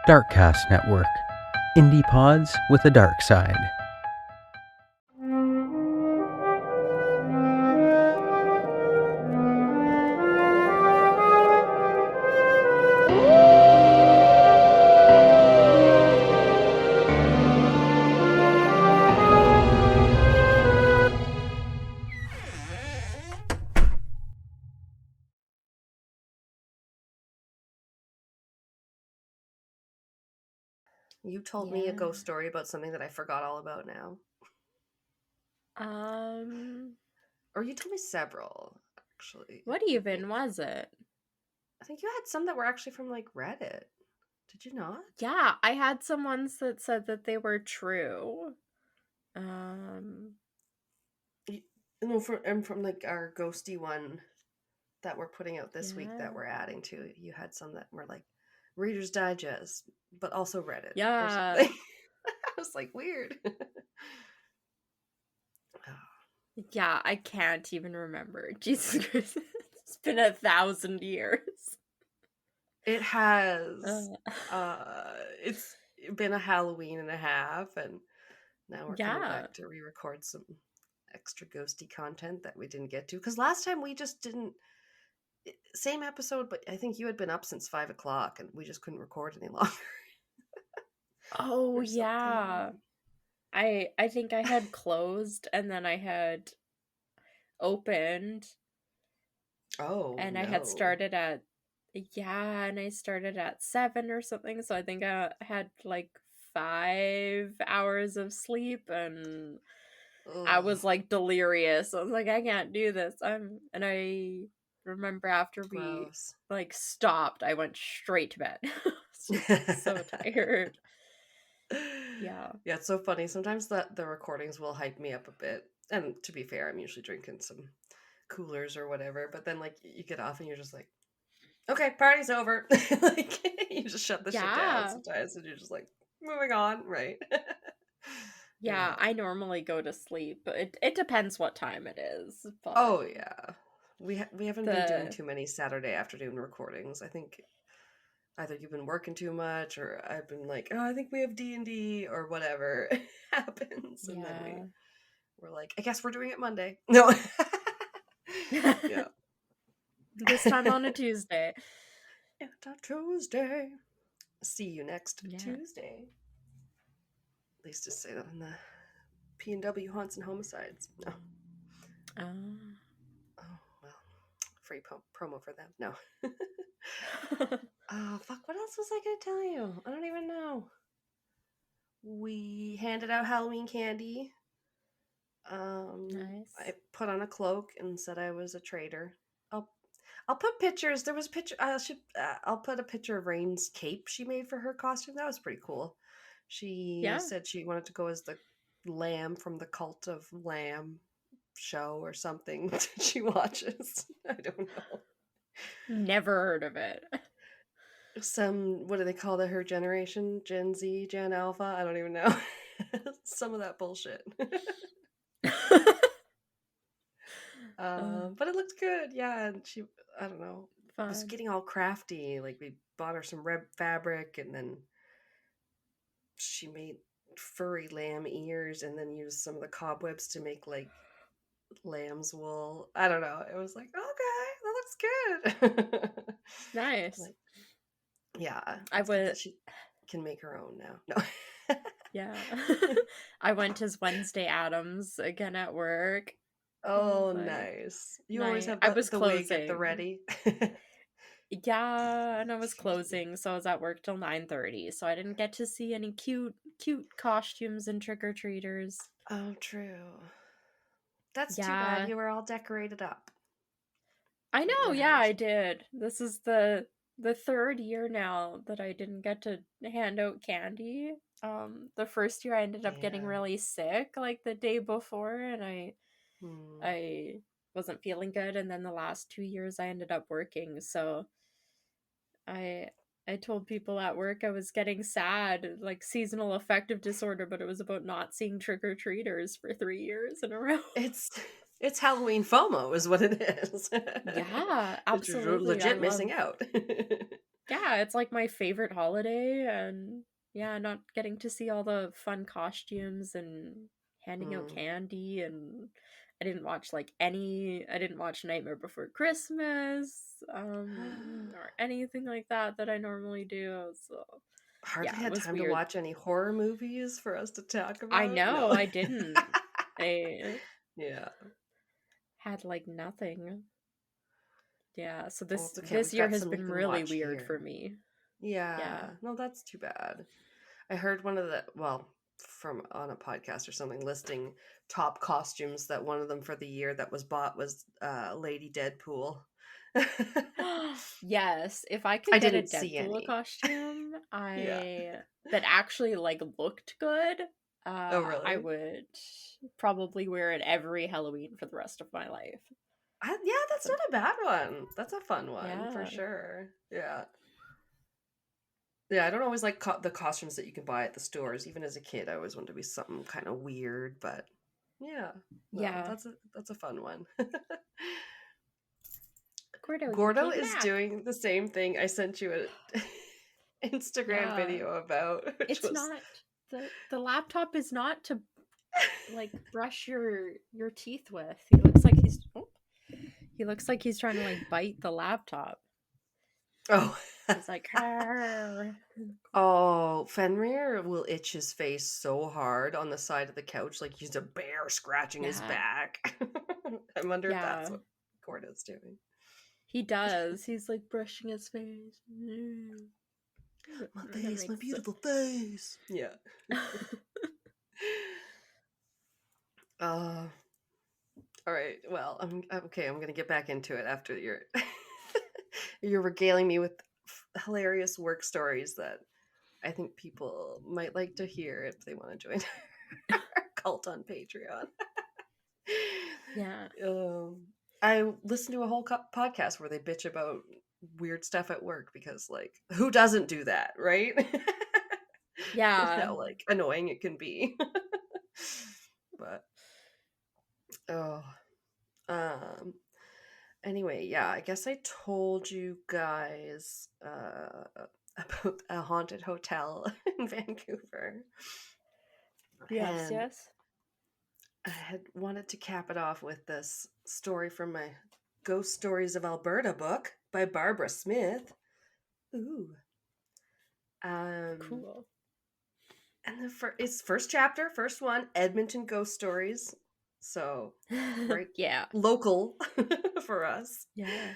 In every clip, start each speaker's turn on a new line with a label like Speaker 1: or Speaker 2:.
Speaker 1: Darkcast Network. Indie pods with a dark side.
Speaker 2: You told me a ghost story about something that I forgot all about now. Or you told me several, actually.
Speaker 3: What even was it?
Speaker 2: I think you had some that were actually from like Reddit. Did you not?
Speaker 3: Yeah, I had some ones that said that they were true. Um,
Speaker 2: No, from like our ghosty one that we're putting out this week that
Speaker 3: yeah.
Speaker 2: we're adding to. You had some that were like Reader's Digest, but also Reddit or
Speaker 3: Yeah.
Speaker 2: something. I was like, weird.
Speaker 3: Yeah, I can't even remember. Jesus Christ. It's been 1,000 years.
Speaker 2: It has.
Speaker 3: Uh,
Speaker 2: It's been a Halloween and a half, and now we're coming
Speaker 3: yeah.
Speaker 2: back to re-record some extra ghosty content that we didn't get to because last time we just didn't. Same episode, but I think you had been up since 5 o'clock, and we just couldn't record any longer
Speaker 3: Oh,
Speaker 2: or something.
Speaker 3: yeah. I think I had closed and then I had opened
Speaker 2: Oh
Speaker 3: and I had
Speaker 2: no!
Speaker 3: started at and I started at 7 or something, so I think I had like 5 hours of sleep and I
Speaker 2: Ugh,
Speaker 3: was like delirious. I was like, I can't do this. And I remember after we
Speaker 2: gross.
Speaker 3: like stopped, I went straight to bed. I was just so tired. Yeah.
Speaker 2: Yeah, it's so funny. Sometimes the recordings will hype me up a bit. And to be fair, I'm usually drinking some coolers or whatever. But then like you get off and you're just like, okay, party's over. Like you just shut the shit down
Speaker 3: Yeah.
Speaker 2: sometimes and you're just like moving on, right?
Speaker 3: Yeah,
Speaker 2: Yeah.
Speaker 3: I normally go to sleep, but it depends what time it is. But
Speaker 2: Oh yeah. We haven't been doing
Speaker 3: the
Speaker 2: too many Saturday afternoon recordings. I think either you've been working too much or I've been like, oh, I think we have D&D or whatever happens and then
Speaker 3: yeah.
Speaker 2: we're like, I guess we're doing it Monday. No. Yeah.
Speaker 3: This time on a Tuesday.
Speaker 2: It's a Tuesday. See you next
Speaker 3: Yeah.
Speaker 2: Tuesday. At least to say that in the P&W Haunts and Homicides. No.
Speaker 3: Um,
Speaker 2: Oh, well. Free promo for them. No. Oh, fuck. What else was I going to tell you? I don't even know. We handed out Halloween candy.
Speaker 3: nice.
Speaker 2: I put on a cloak and said I was a traitor. I'll I'll put pictures. There was a picture. I should. I'll put a picture of Rain's cape she made for her costume. That was pretty cool. She
Speaker 3: Yeah.
Speaker 2: said she wanted to go as the lamb from the Cult of Lamb show or something that she watches. I don't know.
Speaker 3: Never heard of it.
Speaker 2: Some what do they call her generation? Gen Z, Gen Alpha? I don't even know. Some of that bullshit.
Speaker 3: uh,
Speaker 2: But it looked good, yeah. And she, I don't know, was
Speaker 3: fun.
Speaker 2: getting all crafty. Like we bought her some red fabric, and then she made furry lamb ears, and then used some of the cobwebs to make like lamb's wool. I don't know. It was like, okay, that looks good.
Speaker 3: Nice.
Speaker 2: Like, yeah,
Speaker 3: I
Speaker 2: it's good
Speaker 3: would,
Speaker 2: that she can make her own now. No.
Speaker 3: yeah. I went as Wednesday Adams again at work. I was
Speaker 2: Oh,
Speaker 3: like,
Speaker 2: nice. You always
Speaker 3: nice.
Speaker 2: have
Speaker 3: I was
Speaker 2: the wig at the
Speaker 3: closing.
Speaker 2: ready.
Speaker 3: Yeah, and I was
Speaker 2: Excuse me.
Speaker 3: closing, so I was at work till 9:30, so I didn't get to see any cute costumes and trick-or-treaters.
Speaker 2: Oh, true. That's too bad.
Speaker 3: Yeah.
Speaker 2: You were all decorated up
Speaker 3: I
Speaker 2: at
Speaker 3: know,
Speaker 2: your
Speaker 3: yeah,
Speaker 2: house.
Speaker 3: I did. This is the third year now that I didn't get to hand out candy. The first year I ended up getting
Speaker 2: Yeah.
Speaker 3: really sick like the day before and
Speaker 2: Hmm.
Speaker 3: I wasn't feeling good, and then the last 2 years I ended up working, so I I told people at work I was getting sad, like seasonal affective disorder, but it was about not seeing trick or treaters for 3 years in a row.
Speaker 2: It's It's Halloween FOMO is what it is.
Speaker 3: Yeah,
Speaker 2: It's
Speaker 3: absolutely. I
Speaker 2: legit
Speaker 3: love.
Speaker 2: missing out.
Speaker 3: Yeah, it's like my favorite holiday, and yeah, not getting to see all the fun costumes and handing out
Speaker 2: Mm.
Speaker 3: candy, and I didn't watch Nightmare Before Christmas, or anything like that I normally do. So
Speaker 2: Hardly
Speaker 3: yeah, it
Speaker 2: had
Speaker 3: was
Speaker 2: time to
Speaker 3: weird.
Speaker 2: watch any horror movies for us to talk
Speaker 3: I
Speaker 2: about.
Speaker 3: know,
Speaker 2: No.
Speaker 3: I didn't. I
Speaker 2: Yeah.
Speaker 3: had like nothing. Yeah, so
Speaker 2: Well,
Speaker 3: this
Speaker 2: it's okay.
Speaker 3: this
Speaker 2: We've
Speaker 3: year
Speaker 2: got
Speaker 3: has
Speaker 2: something
Speaker 3: been
Speaker 2: to
Speaker 3: really
Speaker 2: watch
Speaker 3: weird for
Speaker 2: here.
Speaker 3: me. Yeah.
Speaker 2: Yeah. No, that's too bad. I heard one of the, well, from on a podcast or something listing top costumes that one of them for the year that was bought was Lady Deadpool.
Speaker 3: Yes, if I
Speaker 2: I
Speaker 3: could get a
Speaker 2: didn't see
Speaker 3: Deadpool
Speaker 2: any.
Speaker 3: costume,
Speaker 2: Yeah.
Speaker 3: I that actually like looked good,
Speaker 2: Oh,
Speaker 3: I
Speaker 2: really?
Speaker 3: would probably wear it every Halloween for the rest of my life.
Speaker 2: Yeah, that's
Speaker 3: So,
Speaker 2: not a bad one. That's a fun one for
Speaker 3: yeah.
Speaker 2: sure. Yeah. Yeah, I don't always like the costumes that you can buy at the stores. Even as a kid, I always wanted to be something kind of weird, but yeah. No,
Speaker 3: Yeah.
Speaker 2: that's a fun one.
Speaker 3: Gordo, you
Speaker 2: Gordo
Speaker 3: came
Speaker 2: is
Speaker 3: back.
Speaker 2: doing the same thing I sent you an Instagram
Speaker 3: Yeah.
Speaker 2: video about, which
Speaker 3: It's
Speaker 2: was
Speaker 3: not the laptop is not to like brush your teeth with. He looks like he's trying to like bite the laptop.
Speaker 2: oh.
Speaker 3: He's like, "Arr."
Speaker 2: Oh, Fenrir will itch his face so hard on the side of the couch like he's a bear scratching his
Speaker 3: Yeah.
Speaker 2: back. I wonder if that's
Speaker 3: Yeah.
Speaker 2: what Gordo's doing.
Speaker 3: He does. He's like brushing his face.
Speaker 2: My
Speaker 3: That
Speaker 2: face, my
Speaker 3: makes
Speaker 2: beautiful face. Yeah. Uh, all right. Well, I'm okay. I'm gonna get back into it after you're regaling me with hilarious work stories that I think people might like to hear if they want to join our cult on Patreon.
Speaker 3: Yeah.
Speaker 2: I listened to a whole podcast where they bitch about weird stuff at work because, like, who doesn't do that, right?
Speaker 3: Yeah.
Speaker 2: How like annoying it can be. But oh, um, anyway, yeah, I guess I told you guys about a haunted hotel in Vancouver,
Speaker 3: Yes,
Speaker 2: and
Speaker 3: yes.
Speaker 2: I had wanted to cap it off with this story from my Ghost Stories of Alberta book by Barbara Smith. Ooh. Um,
Speaker 3: Cool.
Speaker 2: and it's first chapter, first one, Edmonton Ghost Stories. So, right,
Speaker 3: Yeah.
Speaker 2: local for us.
Speaker 3: Yeah.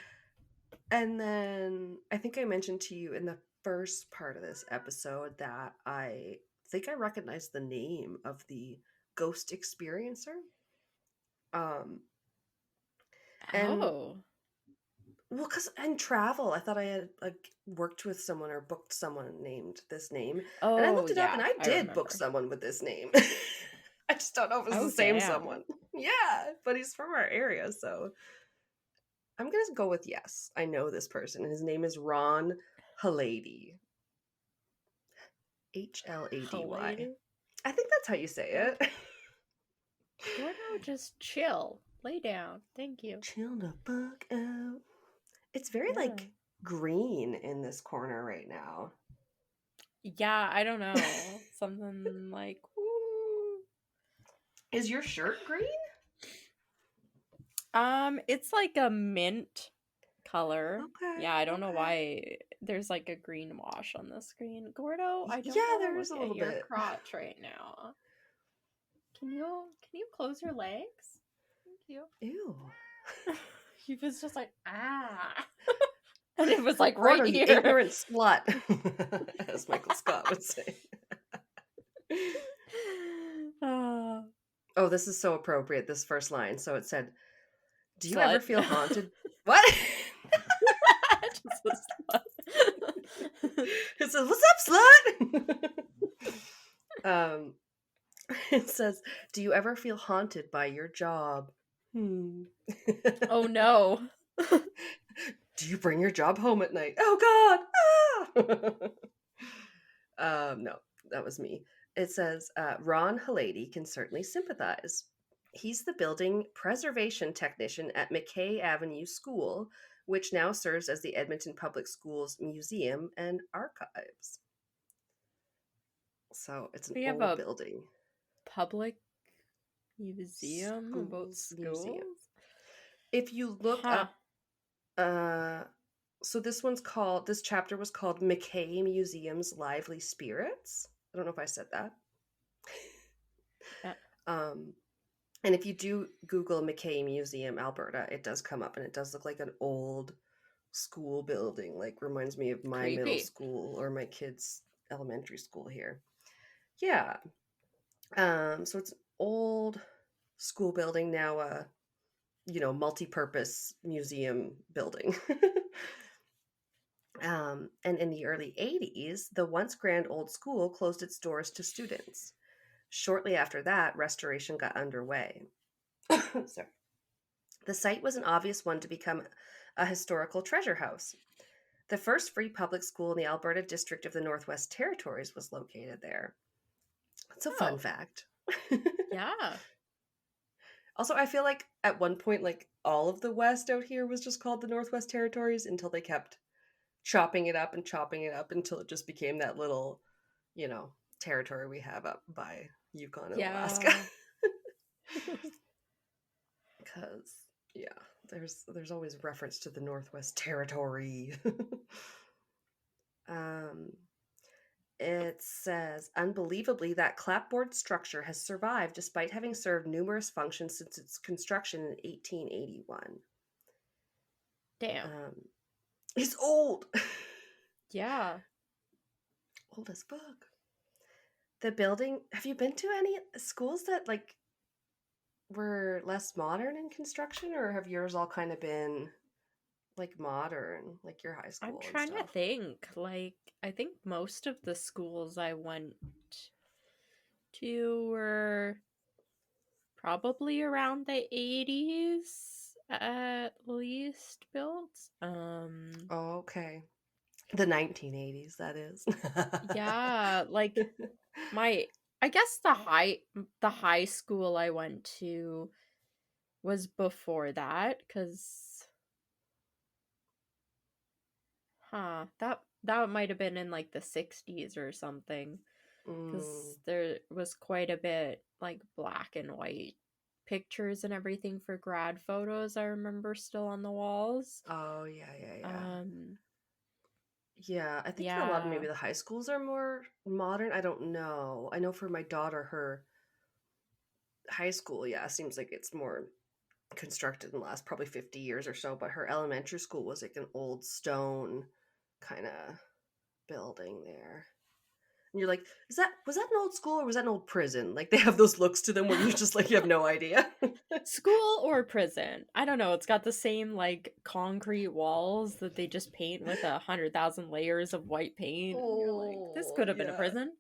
Speaker 2: And then I think I mentioned to you in the first part of this episode that I think I recognized the name of the ghost experiencer. Um, and
Speaker 3: Oh.
Speaker 2: well, because in travel, I thought I had like worked with someone or booked someone named this name, and I
Speaker 3: Oh,
Speaker 2: looked it up,
Speaker 3: yeah.
Speaker 2: and I
Speaker 3: I
Speaker 2: did book
Speaker 3: remember.
Speaker 2: someone with this name. I just don't know if it's the
Speaker 3: Oh,
Speaker 2: same
Speaker 3: damn.
Speaker 2: someone. Yeah, but he's from our area, so I'm gonna go with yes. I know this person, and his name is Ron Halady. Hlady.
Speaker 3: Lady.
Speaker 2: I think that's how you say it.
Speaker 3: Okay. Gordo, just chill. Lay down. Thank you.
Speaker 2: Chill the fuck out. It's very
Speaker 3: Yeah.
Speaker 2: like green in this corner right now.
Speaker 3: Yeah, I don't know. Something like, woo.
Speaker 2: Is your shirt green?
Speaker 3: It's like a mint color.
Speaker 2: Okay,
Speaker 3: Yeah, I don't know
Speaker 2: okay.
Speaker 3: why there's like a green wash on the screen. Gordo, I don't
Speaker 2: Yeah,
Speaker 3: want to
Speaker 2: there is
Speaker 3: look
Speaker 2: a
Speaker 3: at
Speaker 2: little
Speaker 3: your
Speaker 2: bit.
Speaker 3: crotch right now. Can you close your legs? Thank you.
Speaker 2: Ew.
Speaker 3: He was just like, ah. And it was like right
Speaker 2: Gordo, you
Speaker 3: here.
Speaker 2: ignorant slut, as Michael Scott would say.
Speaker 3: Ah,
Speaker 2: Oh, this is so appropriate, this first line. So it said, do you ever
Speaker 3: slut.
Speaker 2: feel haunted? What?
Speaker 3: Just a slut.
Speaker 2: It says, what's up, slut? It says, do you ever feel haunted by your job?
Speaker 3: Oh no.
Speaker 2: Do you bring your job home at night? Oh God! No, that was me. It says, Ron Halady can certainly sympathize. He's the building preservation technician at McKay Avenue School, which now serves as the Edmonton Public Schools Museum and Archives. So it's an
Speaker 3: We have
Speaker 2: old
Speaker 3: a
Speaker 2: building.
Speaker 3: public museum about
Speaker 2: Schools Museum.
Speaker 3: schools.
Speaker 2: If you look up, so this chapter was called McKay Museum's Lively Spirits. I don't know if I said that.
Speaker 3: Yeah.
Speaker 2: And if you do Google McKay Museum, Alberta, it does come up, and it does look like an old school building. Like, reminds me of my middle
Speaker 3: Creepy.
Speaker 2: school or my kids' elementary school here. Yeah. So it's an old school building, now a multi-purpose museum building. And in the early 80s, the once grand old school closed its doors to students. Shortly after that, restoration got underway. Sorry. The site was an obvious one to become a historical treasure house. The first free public school in the Alberta district of the Northwest Territories was located there. It's a fun fact.
Speaker 3: Yeah.
Speaker 2: Also, I feel like at one point, like, all of the West out here was just called the Northwest Territories until they kept chopping it up until it just became that little, territory we have up by Yukon and Alaska. Because, there's always reference to the Northwest Territory. It says, unbelievably, that clapboard structure has survived despite having served numerous functions since its construction in 1881.
Speaker 3: Damn.
Speaker 2: It's old.
Speaker 3: Yeah.
Speaker 2: Old as fuck. The building, have you been to any schools that, like, were less modern in construction, or have yours all kind of been, like, modern, like your high school?
Speaker 3: I'm trying to think. Like, I think most of the schools I went to were probably around the 80s at least built.
Speaker 2: Okay. The 1980s, that is.
Speaker 3: Yeah, like I guess the high school I went to was before that, cuz that might have been in like the 60s or something, cuz there was quite a bit like black and white pictures and everything for grad photos I remember still on the walls.
Speaker 2: Oh, yeah. I think a lot of maybe the high schools are more modern. I don't know. I know for my daughter, her high school, seems like it's more constructed in the last probably 50 years or so, but her elementary school was like an old stone kind of building there. And you're like, was that an old school or was that an old prison? Like, they have those looks to them where you just like, you have no idea.
Speaker 3: School or prison? I don't know. It's got the same like concrete walls that they just paint with 100,000 layers of white paint. And you're like, this could have been a prison.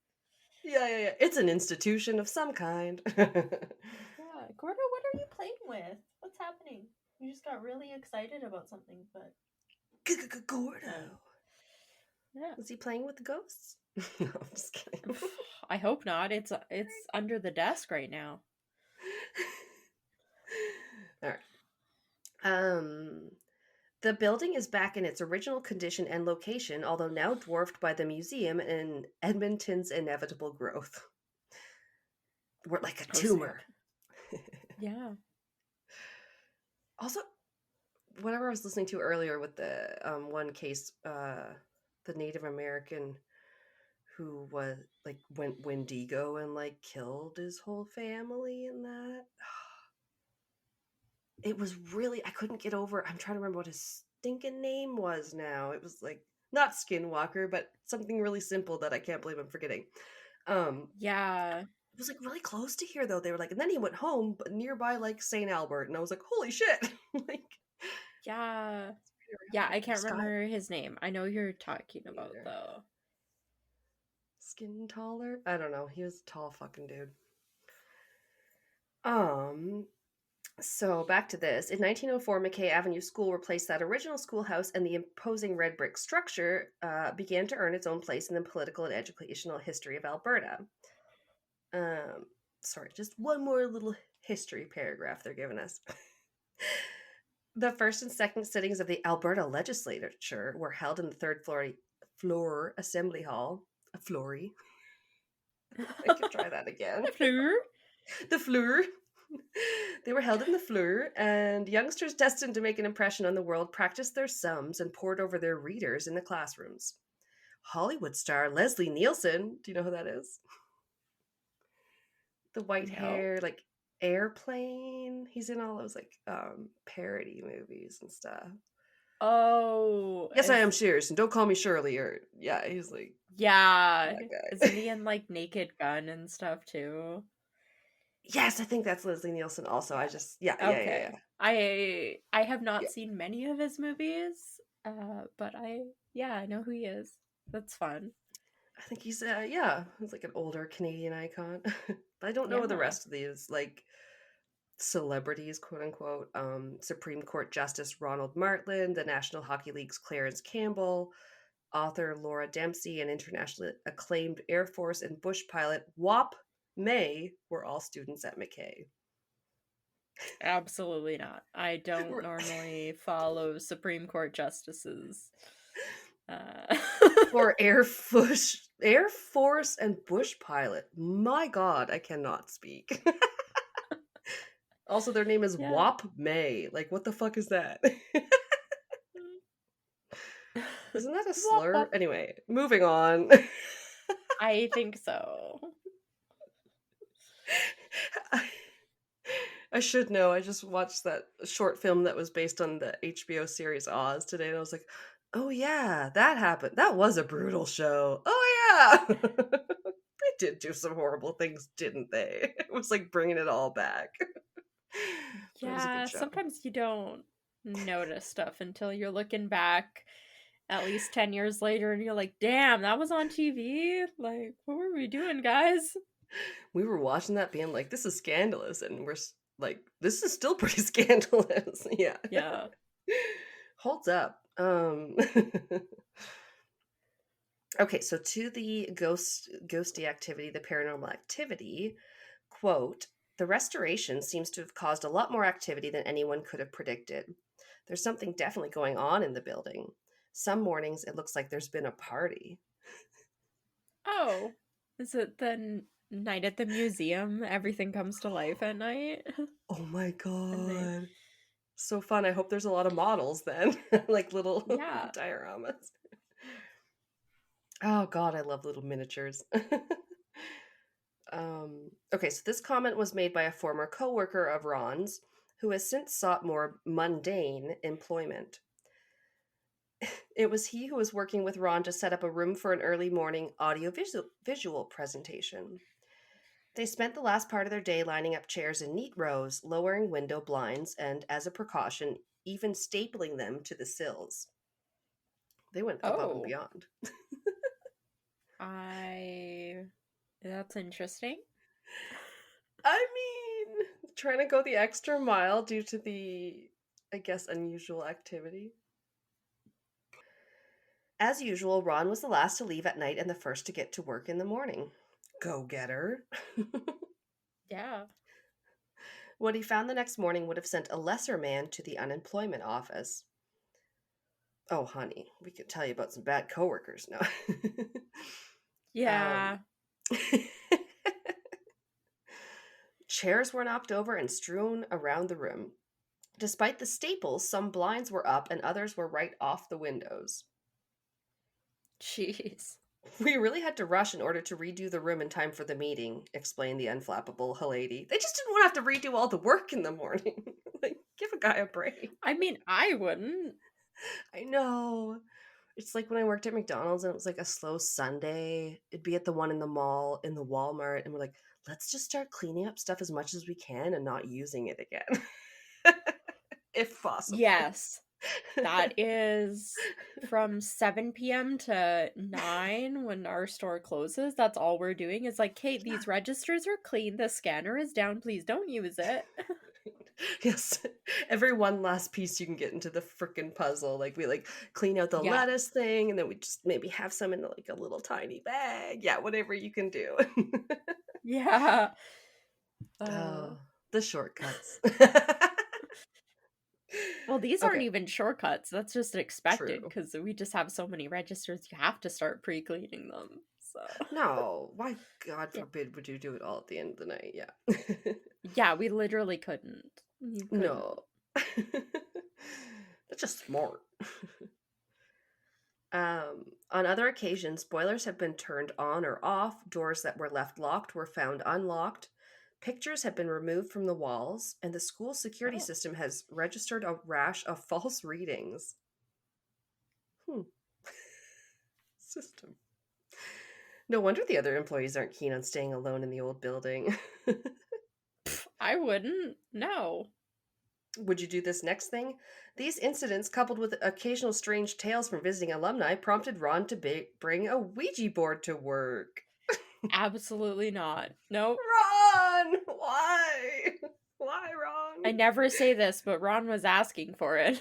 Speaker 2: Yeah. It's an institution of some kind.
Speaker 3: Yeah. Gordo, what are you playing with? What's happening? You just got really excited about something, but
Speaker 2: Gordo.
Speaker 3: Yeah.
Speaker 2: Is he playing with the ghosts? No, I'm just kidding.
Speaker 3: I hope not. It's under the desk right now.
Speaker 2: All right. The building is back in its original condition and location, although now dwarfed by the museum and Edmonton's inevitable growth. We're like a tumor.
Speaker 3: Yeah.
Speaker 2: Also, whatever I was listening to earlier with the one case, the Native American who was like went Wendigo and like killed his whole family and that. It was really, I couldn't get over. I'm trying to remember what his stinking name was now. It was like not Skinwalker, but something really simple that I can't believe I'm forgetting.
Speaker 3: Yeah.
Speaker 2: It was like really close to here though. They were like, and then he went home, but nearby like St. Albert, and I was like, holy shit! Like,
Speaker 3: yeah, I can't remember his name. I know you're talking about though.
Speaker 2: Skin taller? I don't know. He was a tall fucking dude. So back to this. In 1904, McKay Avenue School replaced that original schoolhouse, and the imposing red brick structure began to earn its own place in the political and educational history of Alberta. Sorry, just one more little history paragraph they're giving us. The first and second sittings of the Alberta legislature were held in the third floor assembly hall. A flory. I could try that again.
Speaker 3: Fleur?
Speaker 2: The floor. They were held in the floor, and youngsters destined to make an impression on the world practiced their sums and pored over their readers in the classrooms. Hollywood star Leslie Nielson, do you know who that is? The white
Speaker 3: No.
Speaker 2: hair, like Airplane. He's in all those like parody movies and stuff.
Speaker 3: Oh.
Speaker 2: Yes, I am serious, and don't call me Shirley. Or yeah, he's like
Speaker 3: Yeah.
Speaker 2: that guy.
Speaker 3: Isn't he in like Naked Gun and stuff too?
Speaker 2: Yes, I think that's Leslie Nielson. Also, I just yeah.
Speaker 3: I have not seen many of his movies, but I know who he is. That's fun.
Speaker 2: I think he's he's like an older Canadian icon. But I don't know the rest of these like celebrities, quote unquote. Supreme Court Justice Ronald Martland, the National Hockey League's Clarence Campbell, author Laura Dempsey, and internationally acclaimed Air Force and bush pilot Wap May were all students at McKay.
Speaker 3: Absolutely not. I don't normally follow Supreme Court justices.
Speaker 2: Or Air Force and bush pilot. My God, I cannot speak. Also, their name is Wap May. Like, what the fuck is that? Isn't that a slur? Anyway, moving on.
Speaker 3: I think so.
Speaker 2: I should know. I just watched that short film that was based on the HBO series Oz today, and I was like, oh yeah, that happened. That was a brutal show. Oh yeah. They did do some horrible things, didn't they? It was like bringing it all back.
Speaker 3: Yeah, sometimes you don't notice stuff until you're looking back at least 10 years later and you're like, damn, that was on TV? Like, what were we doing, guys?
Speaker 2: We were watching that being like, this is scandalous, and we're like, this is still pretty scandalous. Yeah. Holds up. Okay, so to the ghosty activity, the paranormal activity, quote, the restoration seems to have caused a lot more activity than anyone could have predicted. There's something definitely going on in the building. Some mornings it looks like there's been a party.
Speaker 3: Oh, is it the night at the museum? Everything comes to life at night?
Speaker 2: Oh my God. So fun. I hope there's a lot of models then. Like little dioramas. Oh God, I love little miniatures. Okay, so this comment was made by a former co-worker of Ron's who has since sought more mundane employment. It was he who was working with Ron to set up a room for an early morning audio-visual presentation. They spent the last part of their day lining up chairs in neat rows, lowering window blinds, and, as a precaution, even stapling them to the sills. They went above and beyond.
Speaker 3: That's interesting.
Speaker 2: I mean, trying to go the extra mile due to the, I guess, unusual activity. As usual, Ron was the last to leave at night and the first to get to work in the morning. Go-getter.
Speaker 3: Yeah.
Speaker 2: What he found the next morning would have sent a lesser man to the unemployment office. Oh, honey, we could tell you about some bad coworkers now.
Speaker 3: Yeah.
Speaker 2: Chairs were knocked over and strewn around the room. Despite the staples, some blinds were up and others were right off the windows.
Speaker 3: Jeez.
Speaker 2: We really had to rush in order to redo the room in time for the meeting, explained the unflappable Halady. They just didn't want to have to redo all the work in the morning. Like, give a guy a break.
Speaker 3: I mean, I wouldn't.
Speaker 2: I know. It's like when I worked at McDonald's and it was like a slow Sunday. It'd be at the one in the mall, in the Walmart, and we're like, let's just start cleaning up stuff as much as we can and not using it again. If possible.
Speaker 3: Yes. That is from 7 p.m. to 9 when our store closes. That's all we're doing is like, Kate, these registers are clean. The scanner is down. Please don't use it.
Speaker 2: Yes. Every one last piece you can get into the frickin' puzzle. Like we like clean out the lettuce thing and then we just maybe have some in like a little tiny bag. Yeah, whatever you can do.
Speaker 3: Yeah.
Speaker 2: The shortcuts.
Speaker 3: Well, these aren't
Speaker 2: Okay,
Speaker 3: even shortcuts. That's just expected
Speaker 2: true.
Speaker 3: because we just have so many registers. You have to start pre-cleaning them. So
Speaker 2: No, why, God
Speaker 3: yeah,
Speaker 2: forbid, would you do it all at the end of the night? Yeah.
Speaker 3: yeah, we literally couldn't. You couldn't.
Speaker 2: No. That's just smart. On other occasions, boilers have been turned on or off, doors that were left locked were found unlocked, pictures have been removed from the walls, and the school security
Speaker 3: Oh,
Speaker 2: system has registered a rash of false readings. Hmm. System. No wonder the other employees aren't keen on staying alone in the old building.
Speaker 3: I wouldn't. No.
Speaker 2: Would you do this next thing? These incidents, coupled with occasional strange tales from visiting alumni, prompted Ron to bring a Ouija board to work.
Speaker 3: Absolutely not. Nope.
Speaker 2: Ron! Why? Why,
Speaker 3: I
Speaker 2: Ron?
Speaker 3: never say this, but Ron was asking for it.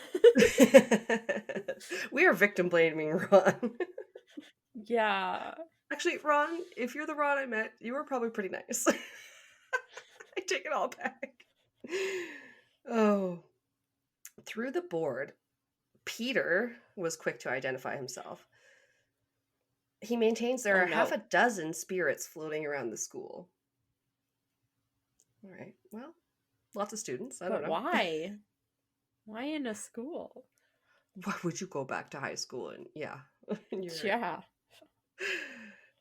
Speaker 2: We are victim blaming Ron.
Speaker 3: Yeah.
Speaker 2: Actually, Ron, if you're the Ron I met, you were probably pretty nice. I take it all back. Oh. Through the board, Peter was quick to identify himself. He maintains there
Speaker 3: Oh
Speaker 2: are half
Speaker 3: no.
Speaker 2: a dozen spirits floating around the school. All right. Well, lots of students. I don't
Speaker 3: But
Speaker 2: know.
Speaker 3: why? Why in a school?
Speaker 2: Why would you go back to high school and in your
Speaker 3: Yeah.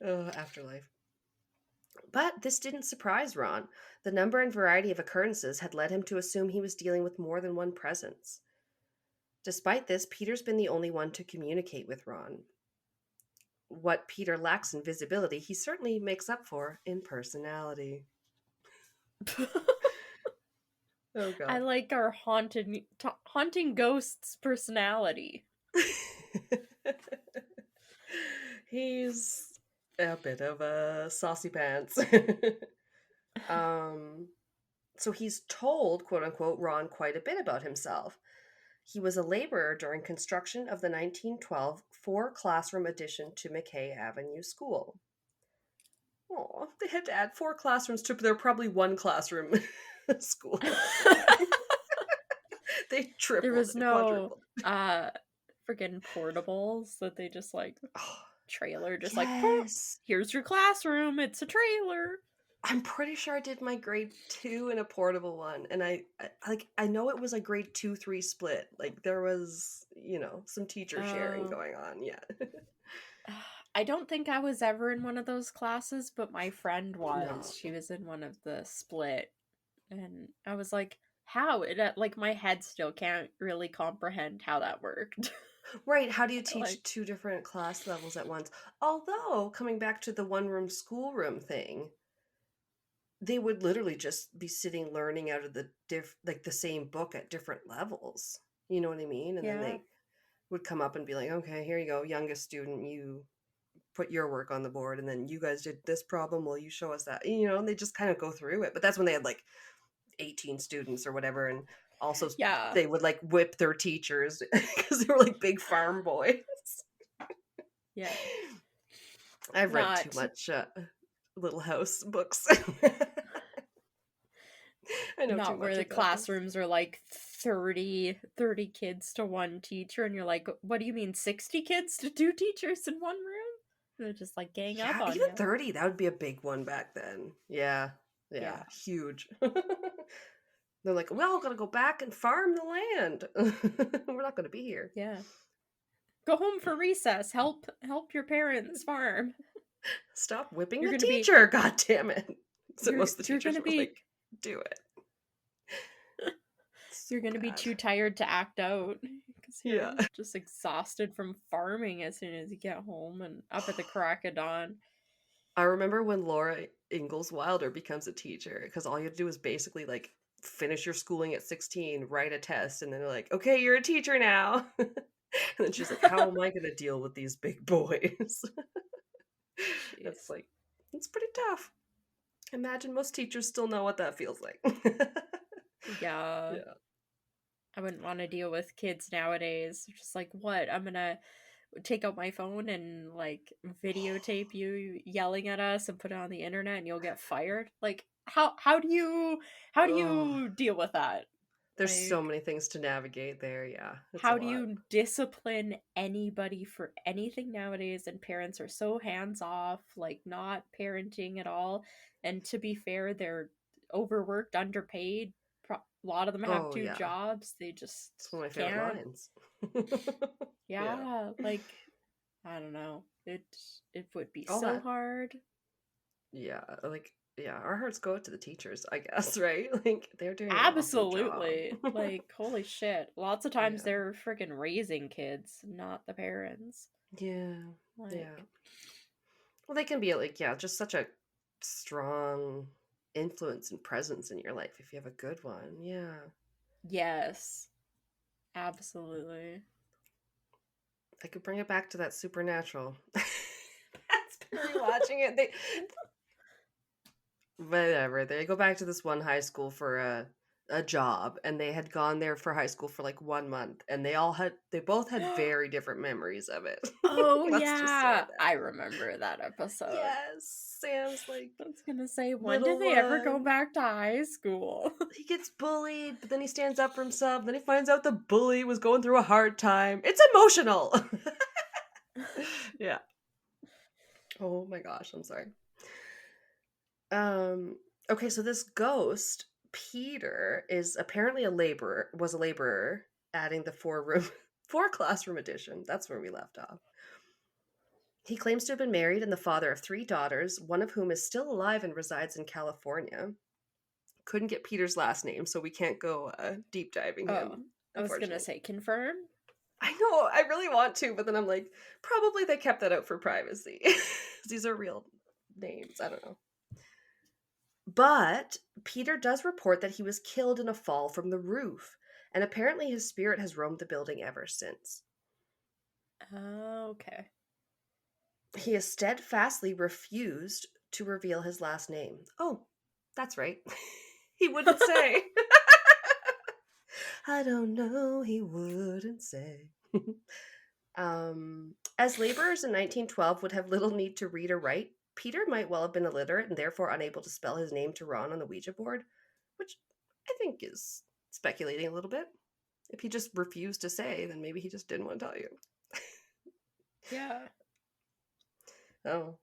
Speaker 2: afterlife? But this didn't surprise Ron. The number and variety of occurrences had led him to assume he was dealing with more than one presence. Despite this, Peter's been the only one to communicate with Ron. What Peter lacks in visibility, he certainly makes up for in personality. Oh
Speaker 3: I
Speaker 2: god.
Speaker 3: like our haunting ghosts personality.
Speaker 2: He's a bit of a saucy pants. um so he's told, quote unquote, Ron quite a bit about himself. He was a laborer during construction of the 1912 four-classroom addition to McKay Avenue School. Oh, they had to add 4 classrooms to their probably 1 classroom school. They
Speaker 3: There
Speaker 2: tripled
Speaker 3: was
Speaker 2: and
Speaker 3: no
Speaker 2: quadrupled.
Speaker 3: freaking portables that they just like
Speaker 2: Oh,
Speaker 3: trailer just like
Speaker 2: yes.
Speaker 3: here's your classroom, it's a trailer.
Speaker 2: I'm pretty sure I did my grade 2 in a portable one, and I know it was a grade 2-3 split. Like there was, some teacher sharing
Speaker 3: Oh.
Speaker 2: going on. Yeah.
Speaker 3: I don't think I was ever in one of those classes, but my friend
Speaker 2: No.
Speaker 3: was. She was in one of the split, and I was like, how? Like my head still can't really comprehend how that worked.
Speaker 2: Right, how do you teach
Speaker 3: Like,
Speaker 2: 2 different class levels at once? Although, coming back to the one-room schoolroom thing, they would literally just be sitting learning out of the same book at different levels. You know what I mean? And then
Speaker 3: yeah.
Speaker 2: they would come up and be like, "Okay, here you go, youngest student, you put your work on the board, and then you guys did this problem, will you show us that?" And they just kind of go through it. But that's when they had like 18 students or whatever, and also
Speaker 3: Yeah.
Speaker 2: they would like whip their teachers because they were like big farm boys.
Speaker 3: Yeah.
Speaker 2: I've read too
Speaker 3: Not
Speaker 2: much Little House books. I know too
Speaker 3: not where
Speaker 2: much
Speaker 3: the
Speaker 2: about this.
Speaker 3: classrooms are like 30 kids to one teacher and you're like, what do you mean 60 kids to two teachers in one room? They're just like gang up
Speaker 2: Yeah,
Speaker 3: on
Speaker 2: even
Speaker 3: you.
Speaker 2: 30, that would be a big one back then. Yeah. Yeah,
Speaker 3: Yeah.
Speaker 2: huge. They're like, we're all gonna go back and farm the land. We're not gonna be here.
Speaker 3: Yeah. Go home for recess. Help your parents farm.
Speaker 2: Stop whipping
Speaker 3: You're
Speaker 2: the
Speaker 3: gonna be
Speaker 2: teacher, god damn it. So most of the
Speaker 3: you're
Speaker 2: teachers
Speaker 3: gonna
Speaker 2: were
Speaker 3: be
Speaker 2: like, do it. So
Speaker 3: you're gonna be
Speaker 2: bad.
Speaker 3: too tired to act out because you're
Speaker 2: Yeah.
Speaker 3: just exhausted from farming as soon as you get home and up at the crack of dawn.
Speaker 2: I remember when Laura Ingalls Wilder becomes a teacher, because all you have to do is basically like finish your schooling at 16, write a test, and then they're like, okay, you're a teacher now. And then she's like, how am I going to deal with these big boys? It's
Speaker 3: Jeez.
Speaker 2: like, it's pretty tough. Imagine most teachers still know what that feels like.
Speaker 3: Yeah.
Speaker 2: Yeah.
Speaker 3: I wouldn't want to deal with kids nowadays. Just like, what? I'm gonna take out my phone and like videotape you yelling at us and put it on the internet and you'll get fired? Like, how do you
Speaker 2: Oh,
Speaker 3: deal with that?
Speaker 2: there's so
Speaker 3: Like,
Speaker 2: many things to navigate there. Yeah, it's a
Speaker 3: how do
Speaker 2: lot.
Speaker 3: you discipline anybody for anything nowadays? And parents are so hands off, like not parenting at all. And to be fair, they're overworked, underpaid. A lot of them have
Speaker 2: Oh
Speaker 3: two
Speaker 2: yeah,
Speaker 3: jobs. They just
Speaker 2: it's one of my favorite
Speaker 3: can't.
Speaker 2: lines. Yeah.
Speaker 3: Yeah, like I don't know. It would be
Speaker 2: All
Speaker 3: so
Speaker 2: that.
Speaker 3: hard.
Speaker 2: Yeah, like yeah, our hearts go out to the teachers, I guess, right? Like they're doing an awesome job.
Speaker 3: Absolutely. Like, holy shit. Lots of times
Speaker 2: Yeah.
Speaker 3: they're freaking raising kids, not the parents.
Speaker 2: Yeah. Yeah.
Speaker 3: Like,
Speaker 2: Well, they can be like, yeah, just such a strong influence and presence in your life if you have a good one. Yeah.
Speaker 3: yes, absolutely.
Speaker 2: I could bring it back to that supernatural. That's been rewatching it. They whatever. They go back to this one high school for a job, and they had gone there for high school for like 1 month, and they both had very different memories of it.
Speaker 3: Oh,
Speaker 2: Let's just say
Speaker 3: yeah. I
Speaker 2: that.
Speaker 3: remember that episode.
Speaker 2: Yes, Sam's like
Speaker 3: I was gonna say, when did
Speaker 2: little
Speaker 3: they ever go
Speaker 2: one.
Speaker 3: back to high school?
Speaker 2: He gets bullied, but then he stands up for himself. Then he finds out the bully was going through a hard time. It's emotional. Yeah. Oh my gosh, I'm sorry. Um okay, so this ghost Peter is apparently was a laborer, adding the four classroom edition. That's where we left off. He claims to have been married and the father of 3 daughters, one of whom is still alive and resides in California. Couldn't get Peter's last name, so we can't go deep diving
Speaker 3: Oh,
Speaker 2: him,
Speaker 3: I was gonna
Speaker 2: unfortunately.
Speaker 3: say, confirm?
Speaker 2: I know, I really want to, but then I'm like, probably they kept that out for privacy. These are real names. I don't know. But Peter does report that he was killed in a fall from the roof, and apparently his spirit has roamed the building ever since.
Speaker 3: Okay.
Speaker 2: He has steadfastly refused to reveal his last name. Oh, that's right. He wouldn't say. I don't know, he wouldn't say. As laborers in 1912 would have little need to read or write, Peter might well have been illiterate and therefore unable to spell his name to Ron on the Ouija board, which I think is speculating a little bit. If he just refused to say, then maybe he just didn't want to tell you.
Speaker 3: Yeah.
Speaker 2: Oh.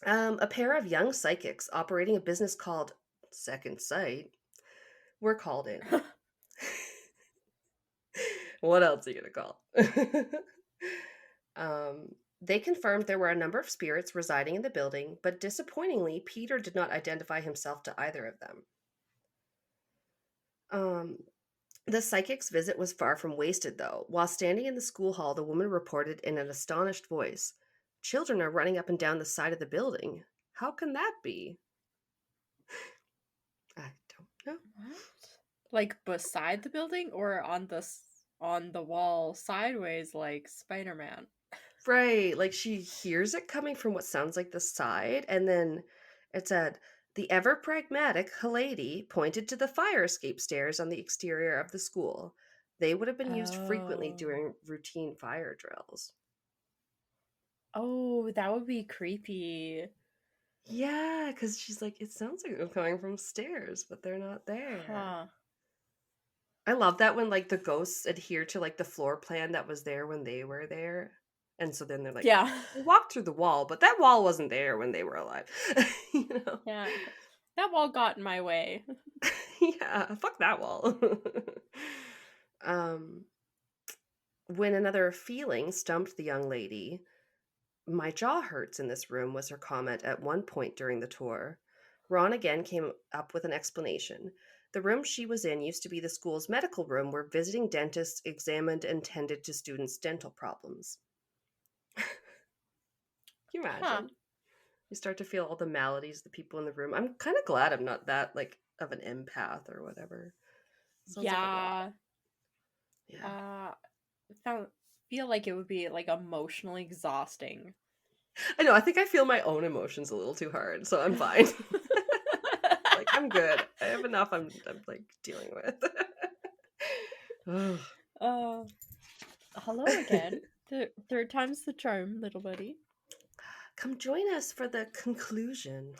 Speaker 2: A pair of young psychics operating a business called Second Sight were called in. What else are you gonna call? They confirmed there were a number of spirits residing in the building, but disappointingly, Peter did not identify himself to either of them. The psychic's visit was far from wasted, though. While standing in the school hall, the woman reported in an astonished voice, "Children are running up and down the side of the building. How can that be?" I don't know.
Speaker 3: What? Like beside the building or on the wall sideways like Spider-Man?
Speaker 2: Right, like she hears it coming from what sounds like the side, and then it said, "The ever pragmatic Halady pointed to the fire escape stairs on the exterior of the school. They would have been used frequently
Speaker 3: Oh.
Speaker 2: during routine fire drills."
Speaker 3: Oh, that would be creepy.
Speaker 2: Yeah, because she's like, it sounds like they're coming from stairs, but they're not there.
Speaker 3: Huh.
Speaker 2: I love that when like the ghosts adhere to like the floor plan that was there when they were there. And so then they're like,
Speaker 3: Yeah.
Speaker 2: we walked through the wall, but that wall wasn't there when they were alive. You know?
Speaker 3: Yeah. That wall got in my way.
Speaker 2: Yeah, fuck that wall. um, when another feeling stumped the young lady, "My jaw hurts in this room," was her comment at one point during the tour. Ron again came up with an explanation. The room she was in used to be the school's medical room where visiting dentists examined and tended to students' dental problems. Can you
Speaker 3: Huh.
Speaker 2: imagine? You start to feel all the maladies of the people in the room. I'm kind of glad I'm not that like of an empath or whatever. Sounds like a lot.
Speaker 3: Yeah.
Speaker 2: Yeah.
Speaker 3: Feel like it would be like emotionally exhausting.
Speaker 2: I know, I think I feel my own emotions a little too hard, so I'm fine. Like I'm good. I have enough I'm like dealing with.
Speaker 3: Hello again. Third time's the charm, little buddy.
Speaker 2: Come join us for the conclusion.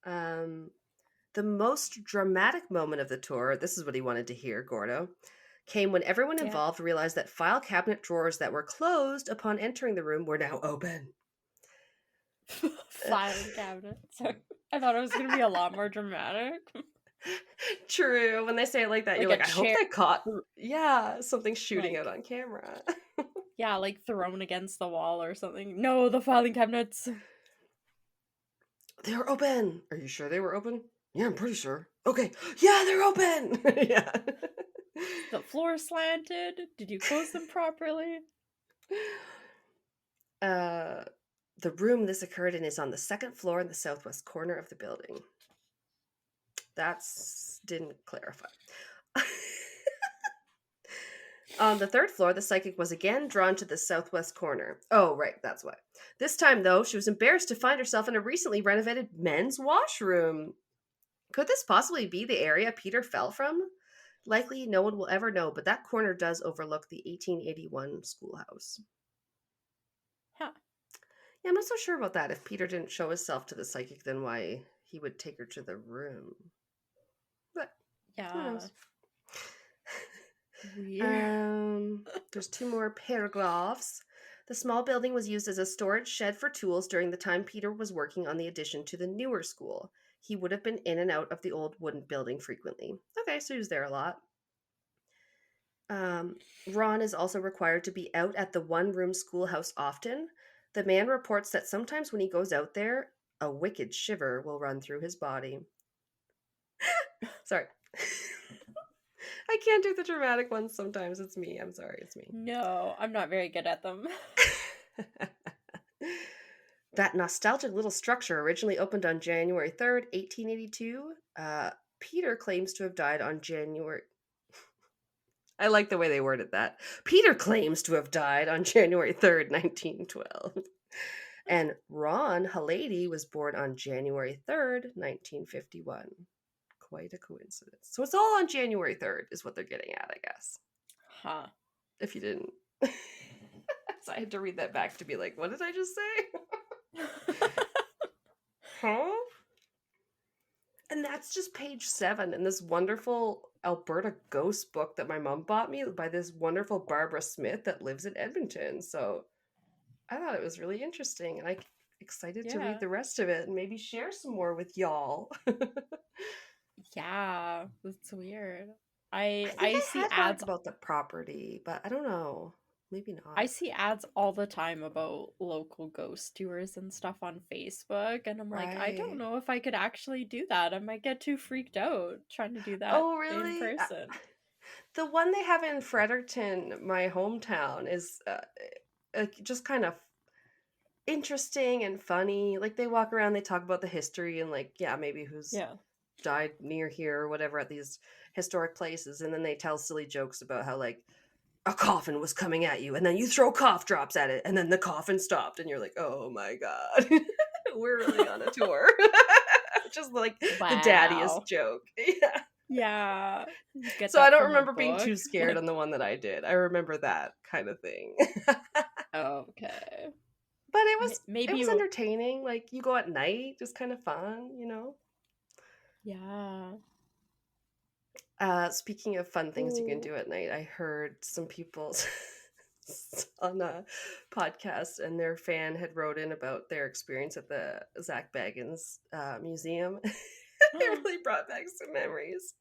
Speaker 2: The most dramatic moment of the tour, this is what he wanted to hear, Gordo, came when everyone
Speaker 3: Yeah.
Speaker 2: involved realized that file cabinet drawers that were closed upon entering the room were now open.
Speaker 3: Filing cabinet. Sorry. I thought it was going to be a lot more dramatic.
Speaker 2: True. When they say it like that, you're
Speaker 3: Like
Speaker 2: like,
Speaker 3: a
Speaker 2: I hope
Speaker 3: chair.
Speaker 2: they caught, yeah, something shooting
Speaker 3: Like,
Speaker 2: out on camera.
Speaker 3: yeah, like thrown against the wall or something. No, the filing cabinets.
Speaker 2: They were open. Are you sure they were open? Yeah, I'm pretty sure. Okay. Yeah, they're open. Yeah.
Speaker 3: The floor slanted. Did you close them properly?
Speaker 2: The room this occurred in is on the second floor in the southwest corner of the building. That's didn't clarify. On the third floor, the psychic was again drawn to the southwest corner. Oh, right, that's why. This time, though, she was embarrassed to find herself in a recently renovated men's washroom. Could this possibly be the area Peter fell from? Likely no one will ever know, but that corner does overlook the 1881 schoolhouse.
Speaker 3: Huh.
Speaker 2: Yeah, I'm not so sure about that. If Peter didn't show himself to the psychic, then why he would take her to the room. But who
Speaker 3: Yeah.
Speaker 2: knows?
Speaker 3: Weird.
Speaker 2: There's two more paragraphs. The small building was used as a storage shed for tools during the time Peter was working on the addition to the newer school. He would have been in and out of the old wooden building frequently. Okay, so he was there a lot. Ron is also required to be out at the one-room schoolhouse often. The man reports that sometimes when he goes out there, a wicked shiver will run through his body. Sorry. I can't do the dramatic ones sometimes. It's me. I'm sorry. It's me.
Speaker 3: No, I'm not very good at them.
Speaker 2: That nostalgic little structure originally opened on January 3rd, 1882. Peter claims to have died on January... I like the way they worded that. Peter claims to have died on January 3rd, 1912. And Ron Halady was born on January 3rd, 1951. Quite a coincidence. So it's all on January 3rd is what they're getting at, I guess.
Speaker 3: Huh.
Speaker 2: If you didn't. So I had to read that back to be like, what did I just say? Huh? And that's just page 7 in this wonderful Alberta ghost book that my mom bought me by this wonderful Barbara Smith that lives in Edmonton. So I thought it was really interesting, and I'm excited to read the rest of it and maybe share some more with y'all.
Speaker 3: Yeah, that's weird. I see
Speaker 2: had
Speaker 3: ads
Speaker 2: about the property, but I don't know. Maybe not.
Speaker 3: I see ads all the time about local ghost tours and stuff on Facebook, and I'm like, I don't know if I could actually do that. I might get too freaked out trying to do that in person.
Speaker 2: The one they have in Fredericton, my hometown, is just kind of interesting and funny. Like, they walk around, they talk about the history and, like, maybe who's died near here or whatever at these historic places, and then they tell silly jokes about how, like, a coffin was coming at you, and then you throw cough drops at it, and then the coffin stopped, and you're like, oh my god. We're really on a tour. Just like the daddiest joke.
Speaker 3: Yeah.
Speaker 2: So I don't remember being too scared on the one that I did. I remember that kind of thing.
Speaker 3: Okay.
Speaker 2: But it was entertaining. Like, you go at night, just kind of fun, you know?
Speaker 3: Yeah.
Speaker 2: Speaking of fun things you can do at night, I heard some people on a podcast, and their fan had wrote in about their experience at the Zach Baggins museum. It really brought back some memories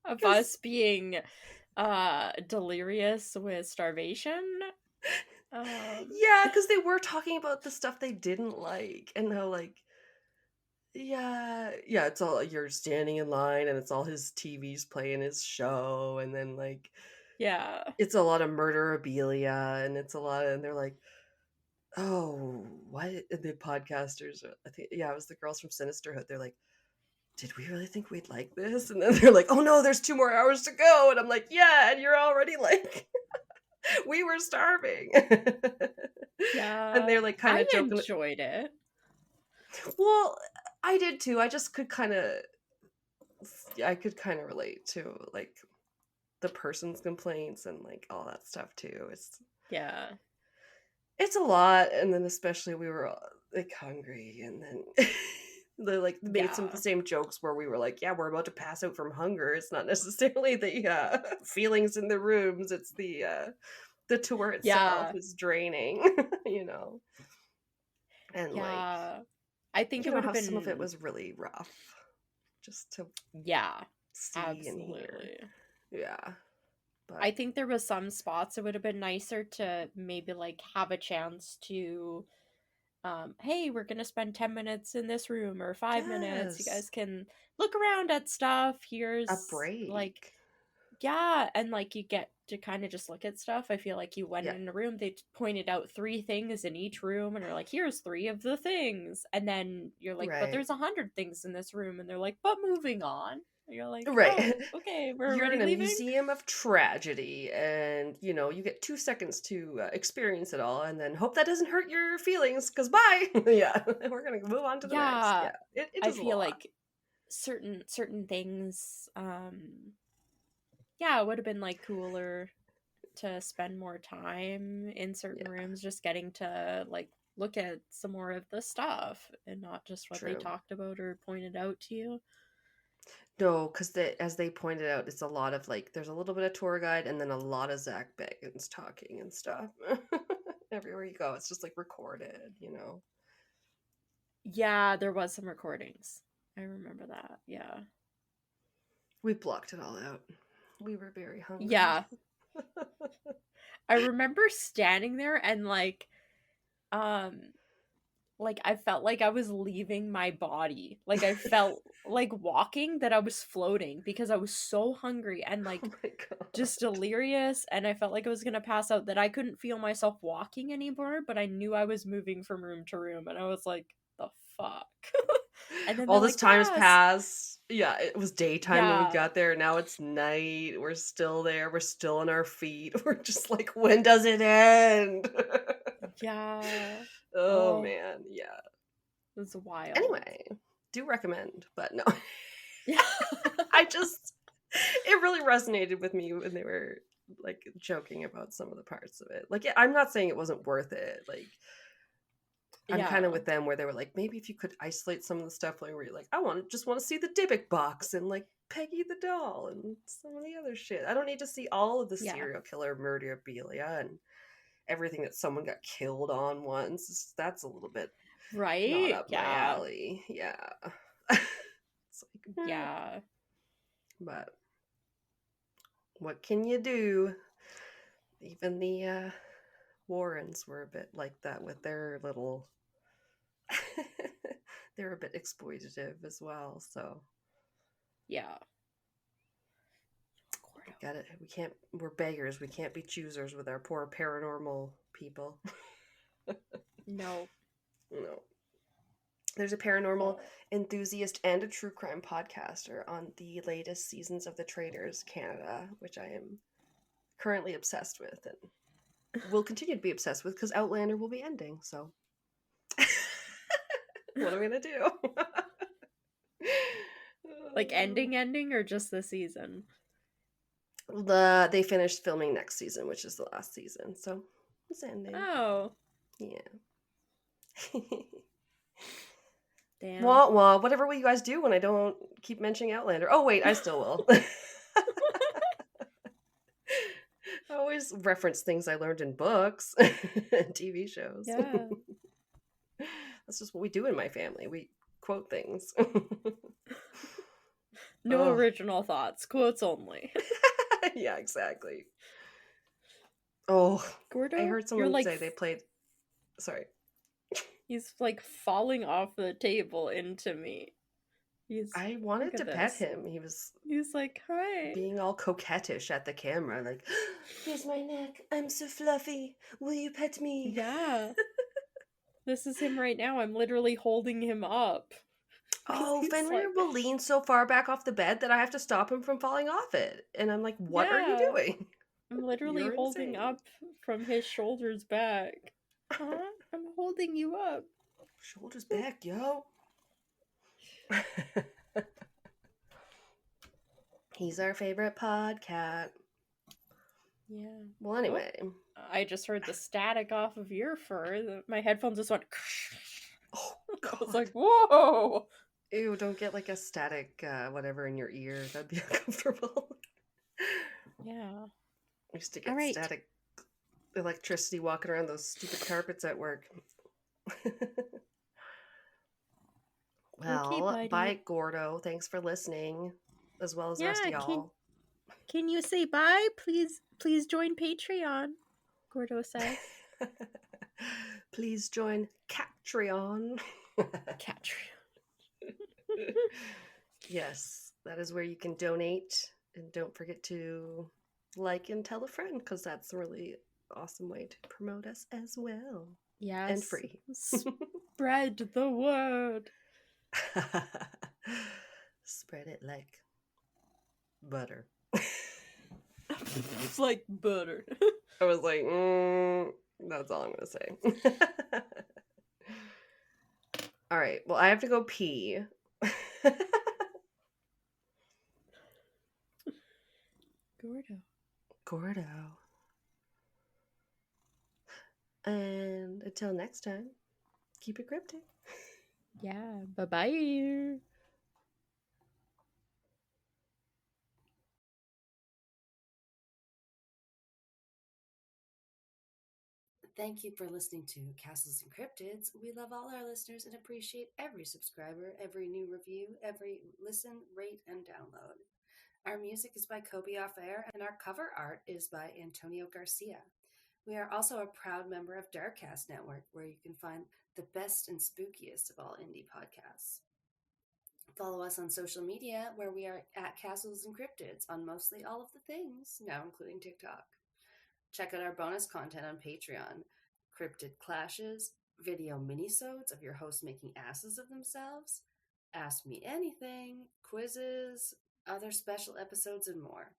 Speaker 3: of us being delirious with starvation.
Speaker 2: Yeah, because they were talking about the stuff they didn't like, and how, like, it's all, you're standing in line and it's all his TVs playing his show, and then, like, it's a lot of murderabilia, and it's a lot of, and they're like, oh, what? And the podcasters, I think, it was the girls from Sinisterhood, they're like, did we really think we'd like this? And then they're like, oh no, there's 2 more hours to go, and I'm like, yeah, and you're already like, we were starving. And they're like kind of joking.
Speaker 3: I enjoyed it.
Speaker 2: Well, I did too. I just could kind of relate to, like, the person's complaints and, like, all that stuff too. It's a lot, and then especially we were all, like, hungry, and then They like made some of the same jokes where we were like, yeah, we're about to pass out from hunger. It's not necessarily the feelings in the rooms. It's the tour itself is draining, you know. And like,
Speaker 3: I think it would have been
Speaker 2: some of it was really rough just to see
Speaker 3: absolutely.
Speaker 2: and hear. Yeah. But
Speaker 3: I think there was some spots it would have been nicer to maybe like have a chance to hey, we're gonna spend 10 minutes in this room or 5 minutes. You guys can look around at stuff. Here's
Speaker 2: a break.
Speaker 3: Like, and like you get to kind of just look at stuff. I feel like you went in a room, they pointed out 3 things in each room, and they're like, here's 3 of the things. And then you're like, but there's 100 things in this room, and they're like, but moving on. And you're like, oh, okay, we're
Speaker 2: You're
Speaker 3: already
Speaker 2: in a
Speaker 3: leaving?
Speaker 2: museum of tragedy, and you know, you get 2 seconds to experience it all, and then hope that doesn't hurt your feelings, because bye. We're gonna move on to the next. It
Speaker 3: I feel like certain things it would have been like cooler to spend more time in certain rooms, just getting to like look at some more of the stuff and not just what they talked about or pointed out to you.
Speaker 2: No, because as they pointed out, it's a lot of like, there's a little bit of tour guide and then a lot of Zach Bagans talking and stuff. Everywhere you go, it's just like recorded, you know.
Speaker 3: Yeah, there was some recordings. I remember that. Yeah.
Speaker 2: We blocked it all out. We were very hungry.
Speaker 3: Yeah. I remember standing there and like I felt like I was leaving my body. Like I felt like walking, that I was floating because I was so hungry and like just delirious, and I felt like I was going to pass out, that I couldn't feel myself walking anymore, but I knew I was moving from room to room, and I was like, the fuck. And then
Speaker 2: all this time has passed. Yeah, it was daytime when we got there. Now it's night. We're still there. We're still on our feet. We're just like, when does it end? Oh man, yeah.
Speaker 3: It was wild.
Speaker 2: Anyway, do recommend, but no. It really resonated with me when they were like joking about some of the parts of it. Like, I'm not saying it wasn't worth it. Like, I'm kind of with them where they were like, maybe if you could isolate some of the stuff, like where you're like, just want to see the Dybbuk box and like Peggy the doll and some of the other shit. I don't need to see all of the serial killer murderabilia and everything that someone got killed on once. That's a little bit not up my alley. Yeah. It's like, but what can you do? Even the Warrens were a bit like that with their little they're a bit exploitative as well, so got it. We're beggars. We can't be choosers with our poor paranormal people. No. There's a paranormal enthusiast and a true crime podcaster on the latest seasons of The Traitors Canada, which I am currently obsessed with and will continue to be obsessed with because Outlander will be ending, so what am I gonna do?
Speaker 3: Like ending or just the season?
Speaker 2: They finished filming next season, which is the last season, so it's ending.
Speaker 3: Oh.
Speaker 2: Yeah.
Speaker 3: Damn.
Speaker 2: Wah, whatever will you guys do when I don't keep mentioning Outlander? Oh wait, I still will. I always reference things I learned in books and TV shows.
Speaker 3: Yeah.
Speaker 2: That's just what we do in my family. We quote things.
Speaker 3: No original thoughts. Quotes only.
Speaker 2: Yeah, exactly. Oh,
Speaker 3: Gordo,
Speaker 2: I heard someone say they played... Sorry.
Speaker 3: He's like falling off the table into me.
Speaker 2: I wanted to pet him.
Speaker 3: He's like, hi.
Speaker 2: Being all coquettish at the camera. Like, here's my neck. I'm so fluffy. Will you pet me?
Speaker 3: Yeah. This is him right now. I'm literally holding him up.
Speaker 2: Oh, Fenrir will lean so far back off the bed that I have to stop him from falling off it. And I'm like, what are you doing?
Speaker 3: I'm literally holding up from his shoulders back. Huh? I'm holding you up.
Speaker 2: Shoulders back, yo. He's our favorite podcat.
Speaker 3: Yeah.
Speaker 2: Well, anyway.
Speaker 3: I just heard the static off of your fur. My headphones just went...
Speaker 2: Oh, God.
Speaker 3: I was like, whoa!
Speaker 2: Ew, don't get like a static whatever in your ear. That'd be uncomfortable.
Speaker 3: Yeah.
Speaker 2: I used to
Speaker 3: All
Speaker 2: get
Speaker 3: right.
Speaker 2: static electricity walking around those stupid carpets at work.
Speaker 3: Okay,
Speaker 2: Well,
Speaker 3: buddy.
Speaker 2: bye, Gordo. Thanks for listening, as well as the rest of y'all.
Speaker 3: Can you say bye? Please join Patreon, Gordo says.
Speaker 2: Please join Catreon.
Speaker 3: Catreon.
Speaker 2: Yes, that is where you can donate. And don't forget to like and tell a friend, because that's a really awesome way to promote us as well.
Speaker 3: Yes.
Speaker 2: And free.
Speaker 3: Spread the word.
Speaker 2: Spread it like butter.
Speaker 3: Like butter.
Speaker 2: I was like, that's all I'm going to say. All right. Well, I have to go pee. Gordo. And until next time, keep it cryptic.
Speaker 3: Yeah. Bye-bye.
Speaker 2: Thank you for listening to Castles and Cryptids. We love all our listeners and appreciate every subscriber, every new review, every listen, rate, and download. Our music is by Kobe Off Air, and our cover art is by Antonio Garcia. We are also a proud member of Darkcast Network, where you can find the best and spookiest of all indie podcasts. Follow us on social media, where we are at Castles and Cryptids on mostly all of the things, now including TikTok. Check out our bonus content on Patreon. Cryptid clashes, video minisodes of your hosts making asses of themselves, Ask Me Anything, quizzes, other special episodes, and more.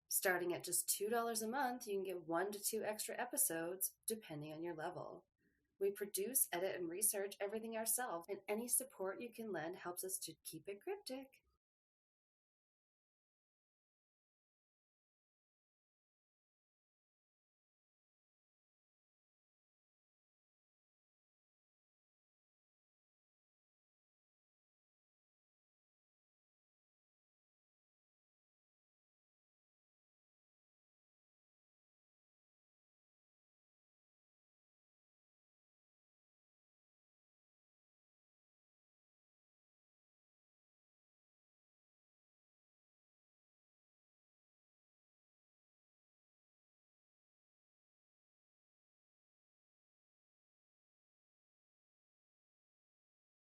Speaker 2: Starting at just $2 a month, you can get 1 to 2 extra episodes, depending on your level. We produce, edit, and research everything ourselves, and any support you can lend helps us to keep it cryptic.